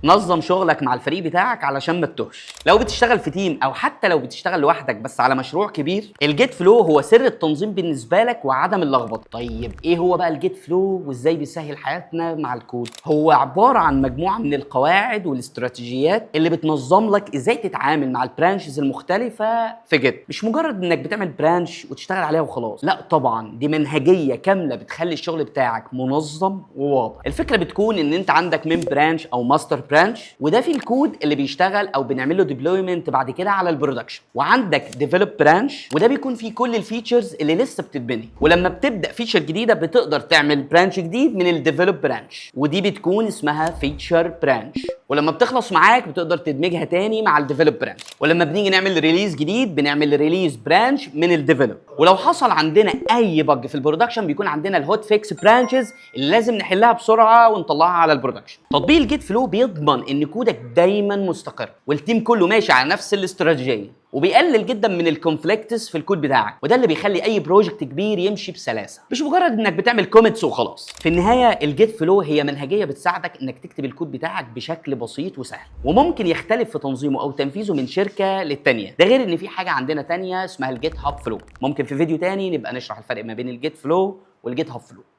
نظم شغلك مع الفريق بتاعك علشان ما تتوهش. لو بتشتغل في تيم او حتى لو بتشتغل لوحدك بس على مشروع كبير، الجيت فلو هو سر التنظيم بالنسبه لك وعدم اللخبطه. طيب ايه هو بقى الجيت فلو وازاي بيسهل حياتنا مع الكود؟ هو عباره عن مجموعه من القواعد والاستراتيجيات اللي بتنظم لك ازاي تتعامل مع البرانشز المختلفه في جيت. مش مجرد انك بتعمل برانش وتشتغل عليها وخلاص، لا طبعا دي منهجيه كامله بتخلي الشغل بتاعك منظم وواضح. الفكره بتكون ان انت عندك مين برانش او ماستر برانش، وده في الكود اللي بيشتغل او بنعمل له ديبلويمنت بعد كده على البرودكشن. وعندك ديفلوب برانش وده بيكون فيه كل الفيتشرز اللي لسه بتتبني، ولما بتبدا فيتشر جديده بتقدر تعمل برانش جديد من الديفلوب برانش، ودي بتكون اسمها فيتشر برانش. ولما بتخلص معاك بتقدر تدمجها تاني مع الديفلوب برانش. ولما بنيجي نعمل ريليز جديد بنعمل ريليز برانش من الديفلوب. ولو حصل عندنا اي بج في البرودكشن بيكون عندنا الهوت فيكس برانشز اللي لازم نحلها بسرعه ونطلعها على البرودكشن. تطبيق الجيت فلو بيضمن ان كودك دايما مستقر والتيم كله ماشي على نفس الاستراتيجيه، وبيقلل جدا من الكونفليكتس في الكود بتاعك، وده اللي بيخلي اي بروجكت كبير يمشي بسلاسه، مش مجرد انك بتعمل كوميتس وخلاص. في النهايه الجيت فلو هي منهجيه بتساعدك انك تكتب الكود بتاعك بشكل بسيط وسهل، وممكن يختلف في تنظيمه او تنفيذه من شركه للتانيه. ده غير ان في حاجه عندنا تانيه اسمها الجيت هاب فلو. ممكن في فيديو تاني نبقى نشرح الفرق ما بين الجيت فلو والجيت هاب فلو.